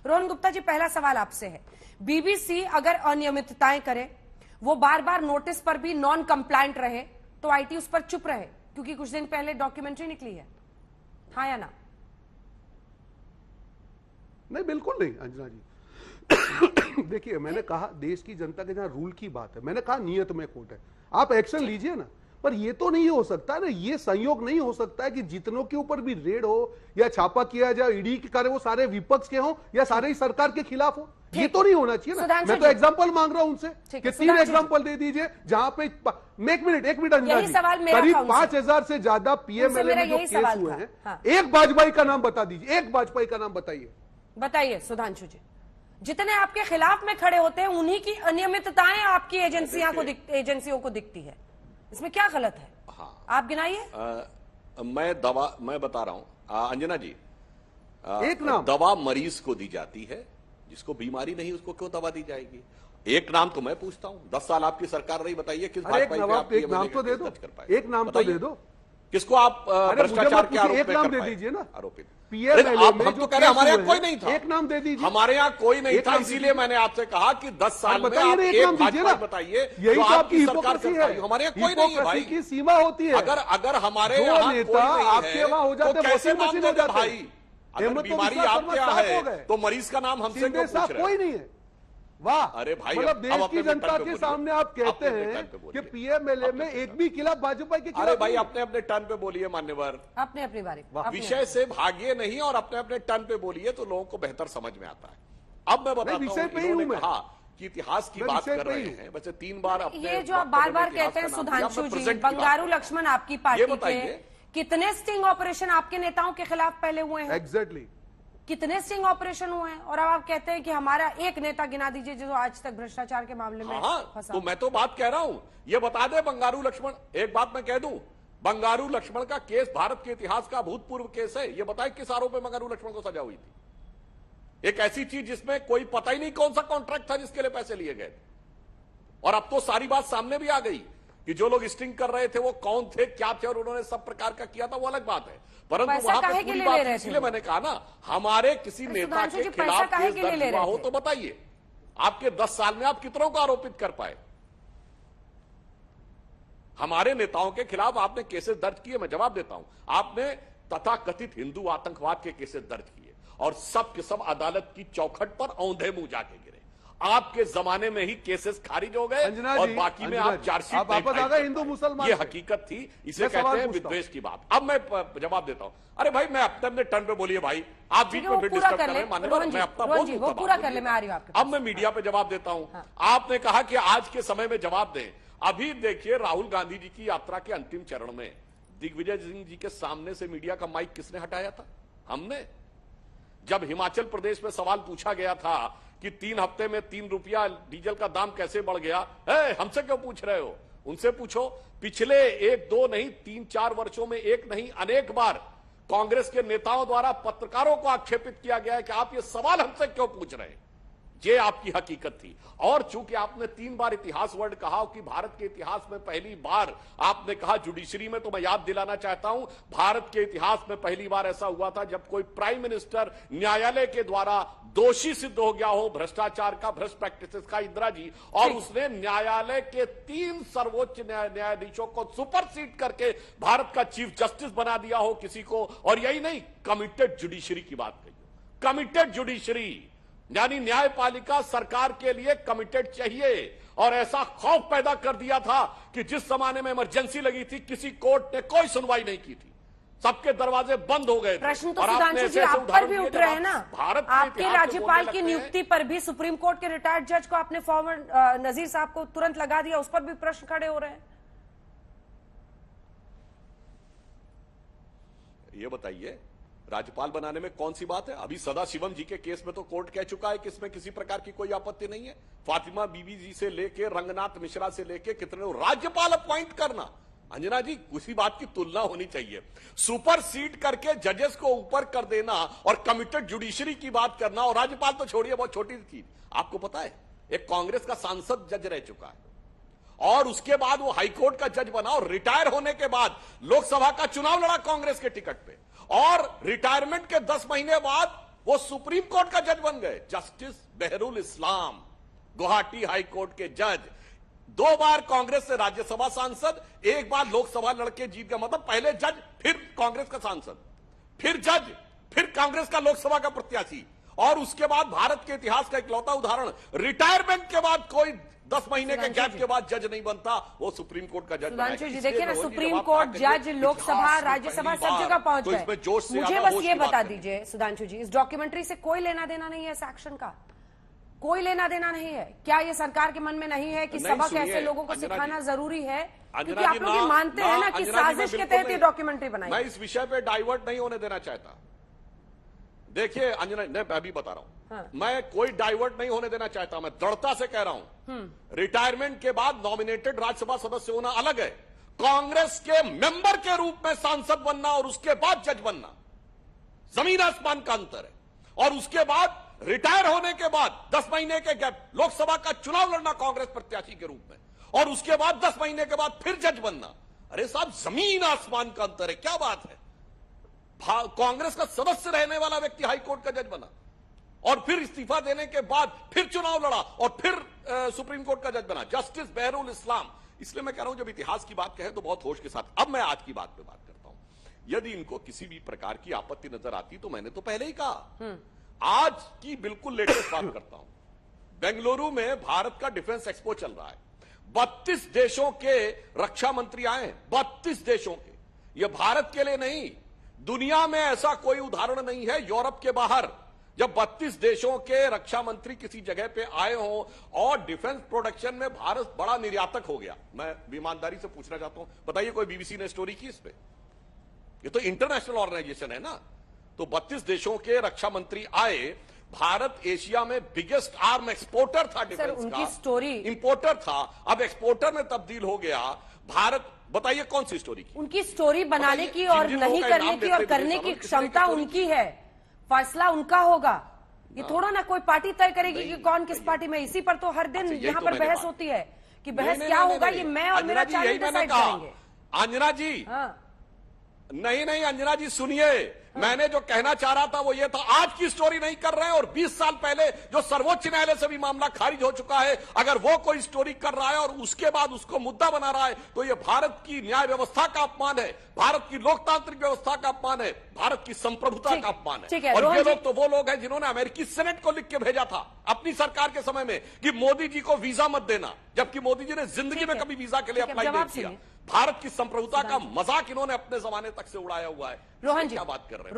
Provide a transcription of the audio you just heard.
रोहन गुप्ता जी, पहला सवाल आपसे है, बीबीसी अगर अनियमितताएं करे, वो बार बार नोटिस पर भी नॉन कंप्लायंट रहे, तो आईटी उस पर चुप रहे? क्योंकि कुछ दिन पहले डॉक्यूमेंट्री निकली है, हाँ या ना? नहीं, बिल्कुल नहीं अंजना जी। देखिए, मैंने कहा देश की जनता के जहां रूल की बात है, मैंने कहा नियत में खोट है, आप एक्शन लीजिए ना। पर ये तो नहीं हो सकता ना, ये संयोग नहीं हो सकता है कि जितनों के ऊपर भी रेड हो या छापा किया जाए, ईडी के करे, वो सारे विपक्ष के हो या सारे ही सरकार के खिलाफ हो। ये तो नहीं होना चाहिए ना। मैं तो एग्जांपल मांग रहा हूं उनसे कि 3 एग्जांपल दे दीजिए जहां पे एक मिनट अंजना जी, करीब 5000 से ज्यादा पीएमएलए में जो केस हुए हैं, एक वाजपेयी का नाम बता दीजिए, एक वाजपेयी का नाम बताइए सुधांशु जी। जितने आपके खिलाफ में खड़े होते हैं उन्हीं की अनियमितताएं आपकी एजेंसियों को दिखती है, इसमें क्या गलत है? हाँ, आप गिनाइए। मैं बता रहा हूं अंजना जी, एक नाम दवा मरीज को दी जाती है, जिसको बीमारी नहीं उसको क्यों दवा दी जाएगी? एक नाम तो मैं पूछता हूं, 10 साल आपकी सरकार रही, बताइए किस भाजपा एक नाम तो दे दो, एक नाम तो दे दो। किसको आप भ्रष्टाचार के आरोप एक नाम दे में दीजिए ना आरोपित? हम तो कह रहे हमारे यहाँ कोई नहीं था, एक नाम दे दीजिए। हमारे यहाँ कोई नहीं था, इसीलिए मैंने आपसे कहा कि 10 साल में आप एक भाजपा बताइए, यही तो आपकी सरकार है। हमारे यहाँ कोई नहीं है भाई, की सीमा होती है। अगर हमारे यहाँ नेता आपके वहां हो जाते तो कैसे नाम दे दे भाई? अगर बीमारी आपके यहाँ है तो मरीज का नाम हमसे क्यों पूछ रहे? कोई नहीं है। वाह, अरे भाई, मतलब देश की जनता के सामने आप कहते हैं कि पीएमएलए में एक भी खिलाफ भाजपा के खिलाफ। अरे भाई, अपने अपने टर्न पे बोलिए मान्यवर, अपने अपनी बारी, विषय से भागिए नहीं और अपने अपने टर्न पे बोलिए तो लोगों को बेहतर समझ में आता है। अब मैं बताता हूं, इन्होंने कहा कि इतिहास की बात कर रहे हैं, वैसे 3 बार अपने ये जो आप बार बार कहते हैं सुधांशु जी, बंगारू लक्ष्मण आपकी पार्टी के कितने स्टिंग ऑपरेशन आपके नेताओं के खिलाफ पहले हुए हैं? एग्जैक्टली, कितने स्टिंग ऑपरेशन हुए हैं? और अब आप कहते हैं कि हमारा एक नेता गिना दीजिए जो आज तक भ्रष्टाचार के मामले में फंसा। तो मैं तो बात कह रहा हूं, ये बता दे बंगारू लक्ष्मण, एक बात मैं कह दूं, बंगारू लक्ष्मण का केस भारत के इतिहास का भूतपूर्व केस है। ये बताए किस आरोप में बंगारू लक्ष्मण को सजा हुई थी? एक ऐसी चीज जिसमें कोई पता ही नहीं कौन सा कॉन्ट्रैक्ट था जिसके लिए पैसे लिए गए। और अब तो सारी बात सामने भी आ गई कि जो लोग स्टिंग कर रहे थे वो कौन थे, क्या थे, और उन्होंने सब प्रकार का किया था, वो अलग बात है। परंतु वहां पे पूरी बात, इसलिए मैंने कहा ना, हमारे किसी नेता के खिलाफ केस दर्ज हुआ हो तो बताइए, आपके 10 साल में आप कितनों को आरोपित कर पाए? हमारे नेताओं के खिलाफ आपने केसेस दर्ज किए, मैं जवाब देता हूं। आपने तथाकथित हिंदू आतंकवाद के केसेस दर्ज किए और सब के सब अदालत की चौखट पर औंधे मुंह जाके गिरे। आपके जमाने में ही केसेस खारिज हो गए और बाकी में आप चार्जशीट वापस आ गए हिंदू मुसलमान। ये हकीकत थी, इसे कहते हैं विद्वेष की बात। अब मैं जवाब देता हूं। अरे भाई, मैं अपने टर्न पे बोलिए भाई, आप बीच में फिर डिस्टर्ब कर रहे हैं मान्यवर, मैं अपना पूरा कर ले, मैं आ रही हूं आपके पास। अब मैं मीडिया पे जवाब देता हूं। आपने कहा कि आज के समय में जवाब दें। अभी देखिए, राहुल गांधी जी की यात्रा के अंतिम चरण में दिग्विजय सिंह जी के सामने से मीडिया का माइक किसने हटाया था? हमने। जब हिमाचल प्रदेश में सवाल पूछा गया था कि 3 हफ्ते में 3 रुपया डीजल का दाम कैसे बढ़ गया, हमसे क्यों पूछ रहे हो? उनसे पूछो। पिछले 1-2 नहीं 3-4 वर्षों में एक नहीं अनेक बार कांग्रेस के नेताओं द्वारा पत्रकारों को आक्षेपित किया गया है कि आप ये सवाल हमसे क्यों पूछ रहे हैं। ये आपकी हकीकत थी। और चूंकि आपने 3 बार इतिहास वर्ड कहा कि भारत के इतिहास में पहली बार आपने कहा जुडिशरी में, तो मैं याद दिलाना चाहता हूं, भारत के इतिहास में पहली बार ऐसा हुआ था जब कोई प्राइम मिनिस्टर न्यायालय के द्वारा दोषी सिद्ध हो गया हो भ्रष्टाचार का, भ्रष्ट प्रैक्टिसेस का, इंदिरा जी, और उसने न्यायालय के 3 सर्वोच्च न्यायाधीशों को सुपरसीड करके भारत का चीफ जस्टिस बना दिया हो किसी को। और यही नहीं, कमिटेड जुडिशरी की बात कही, कमिटेड जुडिशरी, यानी न्यायपालिका सरकार के लिए कमिटेड चाहिए। और ऐसा खौफ पैदा कर दिया था कि जिस जमाने में इमरजेंसी लगी थी, किसी कोर्ट ने कोई सुनवाई नहीं की थी, सबके दरवाजे बंद हो गए। प्रश्न तो सुधांशु जी आप पर भी उठ रहे हैं ना। भारत आपके राज्यपाल की नियुक्ति पर भी सुप्रीम कोर्ट के रिटायर्ड जज को आपने फॉर्मर नजीर साहब को तुरंत लगा दिया, उस पर भी प्रश्न खड़े हो रहे हैं। ये बताइए, राज्यपाल बनाने में कौन सी बात है? अभी सदाशिवम जी के केस में तो कोर्ट कह चुका है कि इसमें किसी प्रकार की कोई आपत्ति नहीं है। फातिमा बीबी जी से लेके रंगनाथ मिश्रा से लेके कितने राज्यपाल अपॉइंट करना, अंजना जी, उसी बात की तुलना होनी चाहिए। सुपर सीड करके जजेस को ऊपर कर देना और कमिटेड जुडिशरी की बात करना, और राज्यपाल तो छोड़िए, बहुत छोटी चीज। आपको पता है, एक कांग्रेस का सांसद जज रह चुका है और उसके बाद वो हाईकोर्ट का जज बना और रिटायर होने के बाद लोकसभा का चुनाव लड़ा कांग्रेस के टिकट पे, और रिटायरमेंट के 10 महीने बाद वो सुप्रीम कोर्ट का जज बन गए। जस्टिस बहरुल इस्लाम, गुवाहाटी हाई कोर्ट के जज, 2 बार कांग्रेस से राज्यसभा सांसद, 1 बार लोकसभा लड़के जीत गए। मतलब पहले जज, फिर कांग्रेस का सांसद, फिर जज, फिर कांग्रेस का लोकसभा का प्रत्याशी, और उसके बाद भारत के इतिहास का इकलौता उदाहरण, रिटायरमेंट के बाद कोई 10 महीने के गैप के बाद जज नहीं बनता, वो सुप्रीम कोर्ट का जज। सुधांशु जी देखिए ना, सुप्रीम कोर्ट, जज, लोकसभा, राज्यसभा सब जगह पहुंच गए। मुझे बस ये बता दीजिए सुधांशु जी, इस डॉक्यूमेंट्री से कोई लेना देना नहीं है, इस एक्शन का कोई लेना देना नहीं है। क्या ये सरकार के मन में नहीं है कि सबक ऐसे लोगों को सिखाना जरूरी है? क्योंकि आप लोग ये मानते हैं ना कि साजिश के तहत ये डॉक्यूमेंट्री बनाई। मैं इस विषय पे डाइवर्ट नहीं होने देना चाहता। देखिए अंजना, मैं अभी बता रहा हूं, हाँ। मैं कोई डाइवर्ट नहीं होने देना चाहता। मैं दृढ़ता से कह रहा हूं, रिटायरमेंट के बाद नॉमिनेटेड राज्यसभा सदस्य होना अलग है, कांग्रेस के मेंबर के रूप में सांसद बनना और उसके बाद जज बनना जमीन आसमान का अंतर है। और उसके बाद रिटायर होने के बाद 10 महीने के गैप लोकसभा का चुनाव लड़ना कांग्रेस प्रत्याशी के रूप में, और उसके बाद 10 महीने के बाद फिर जज बनना। अरे साहब, जमीन आसमान का अंतर है। क्या बात है? कांग्रेस का सदस्य रहने वाला व्यक्ति हाईकोर्ट का जज बना, और फिर इस्तीफा देने के बाद फिर चुनाव लड़ा, और फिर सुप्रीम कोर्ट का जज बना, जस्टिस बहरुल इस्लाम। इसलिए मैं कह रहा हूं, जब इतिहास की बात कहें तो बहुत होश के साथ। अब मैं आज की बात पे बात करता हूं। यदि इनको किसी भी प्रकार की आपत्ति नजर आती तो मैंने तो पहले ही कहा। आज की बिल्कुल लेटेस्ट बात करता हूं। बेंगलुरु में भारत का डिफेंस एक्सपो चल रहा है। 32 देशों के रक्षा मंत्री आए, 32 देशों के। यह भारत के लिए नहीं, दुनिया में ऐसा कोई उदाहरण नहीं है यूरोप के बाहर, जब 32 देशों के रक्षा मंत्री किसी जगह पे आए हों और डिफेंस प्रोडक्शन में भारत बड़ा निर्यातक हो गया। मैं ईमानदारी से पूछना चाहता हूं, बताइए कोई बीबीसी ने स्टोरी की इस पे? ये तो इंटरनेशनल ऑर्गेनाइजेशन है ना। तो 32 देशों के रक्षा मंत्री आए। भारत एशिया में बिगेस्ट आर्म एक्सपोर्टर था, डिफेंस उनकी स्टोरी इंपोर्टर था, अब एक्सपोर्टर में तब्दील हो गया भारत। बताइए कौन सी स्टोरी की? उनकी स्टोरी बनाने की और नहीं करने की और करने की क्षमता उनकी है, फैसला उनका होगा। ये थोड़ा ना कोई पार्टी तय करेगी कि कौन किस पार्टी में। इसी पर तो हर दिन यहाँ पर बहस होती है कि बहस क्या होगा, ये मैं और मेरा चैनल डिसाइड करेंगे। अंजना जी, नहीं अंजना जी सुनिए, मैंने जो कहना चाह रहा था वो ये था, आज की स्टोरी नहीं कर रहे हैं, और 20 साल पहले जो सर्वोच्च न्यायालय से भी मामला खारिज हो चुका है, अगर वो कोई स्टोरी कर रहा है और उसके बाद उसको मुद्दा बना रहा है, तो ये भारत की न्याय व्यवस्था का अपमान है, भारत की लोकतांत्रिक व्यवस्था का अपमान है, भारत की संप्रभुता का अपमान है। और ये लोग तो वो लोग हैं जिन्होंने अमेरिकी सेनेट को लिख के भेजा था अपनी सरकार के समय में कि मोदी जी को वीजा मत देना, जबकि मोदी जी ने जिंदगी में कभी वीजा के लिए अप्लाई नहीं किया। भारत की संप्रभुता का मजाक इन्होंने अपने जमाने तक से उड़ाया हुआ है। रोहन जी क्या बात कर रहे हैं?